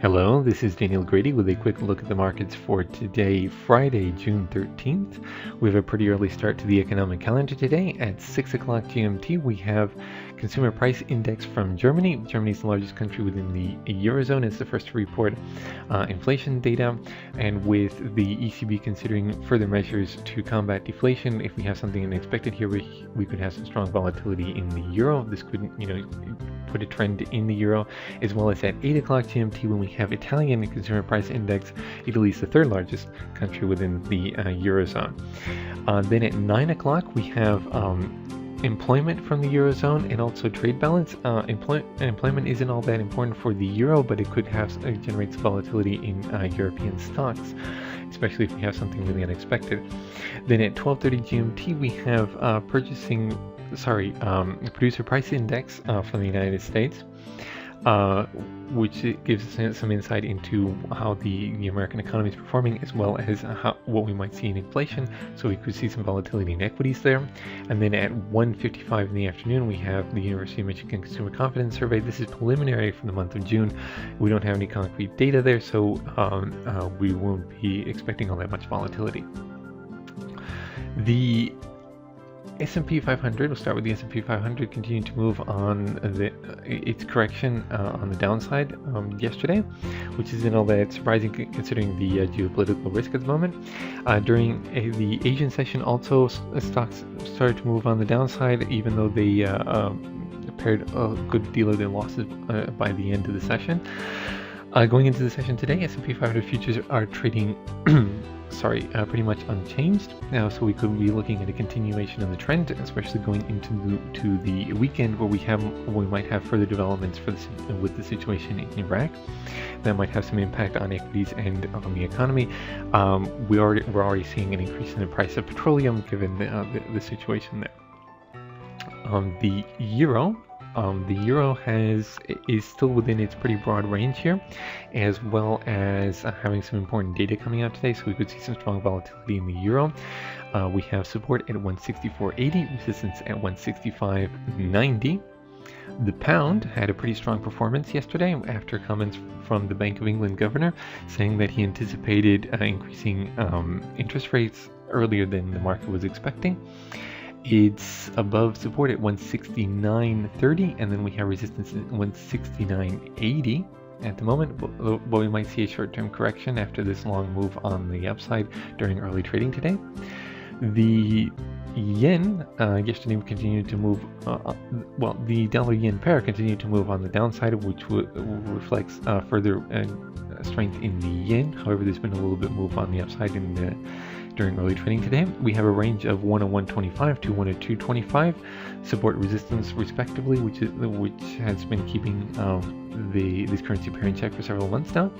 Hello, this is Daniel Grady with a quick look at the markets for today, Friday, June 13th. We have a pretty early start to the economic calendar today. At 6 o'clock GMT, we have Consumer Price Index from Germany. Germany is the largest country within the Eurozone. It's the first to report inflation data. And with the ECB considering further measures to combat deflation, if we have something unexpected here, we could have some strong volatility in the euro. This could, put a trend in the euro, as well as at 8 o'clock GMT when we have Italian Consumer Price Index. Italy is the third largest country within the Eurozone. Then at 9 o'clock we have employment from the Eurozone and also trade balance. Employment isn't all that important for the euro, but it could have generate some volatility in European stocks, especially if we have something really unexpected. Then at 12:30 GMT we have producer price index from the United States, which gives us some insight into how the American economy is performing, as well as what we might see in inflation. So we could see some volatility in equities there. And then at 1:55 in the afternoon, we have the University of Michigan Consumer Confidence Survey. This is preliminary for the month of June. We don't have any concrete data there, so we won't be expecting all that much volatility. The S&P 500, we'll start with the S&P 500, continuing to move on its correction on the downside yesterday, which isn't all that surprising considering the geopolitical risk at the moment. During the Asian session also, stocks started to move on the downside, even though they paired a good deal of their losses by the end of the session. Going into the session today, S&P 500 futures are trading pretty much unchanged. So we could be looking at a continuation of the trend, especially going into the weekend where we might have further developments with the situation in Iraq that might have some impact on equities and on the economy. We're already seeing an increase in the price of petroleum given the situation there. The euro. The euro is still within its pretty broad range here, as well as having some important data coming out today, so we could see some strong volatility in the euro. We have support at 164.80, resistance at 165.90. The pound had a pretty strong performance yesterday after comments from the Bank of England governor saying that he anticipated increasing interest rates earlier than the market was expecting. It's above support at 169.30, and then we have resistance at 169.80 at the moment, but we might see a short-term correction after this long move on the upside during early trading today. The yen yesterday continued to move, the dollar-yen pair continued to move on the downside, which reflects further strength in the yen. However, there's been a little bit move on the upside during early trading today. We have a range of 101.25 to 102.25 support resistance respectively, which has been keeping this currency pair in check for several months now.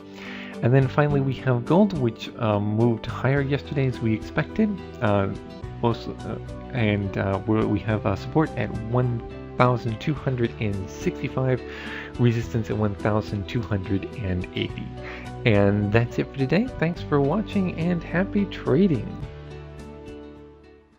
And then finally we have gold, which moved higher yesterday as we expected, we have support at 1,265, resistance at 1,280. And that's it for today. Thanks for watching and happy trading.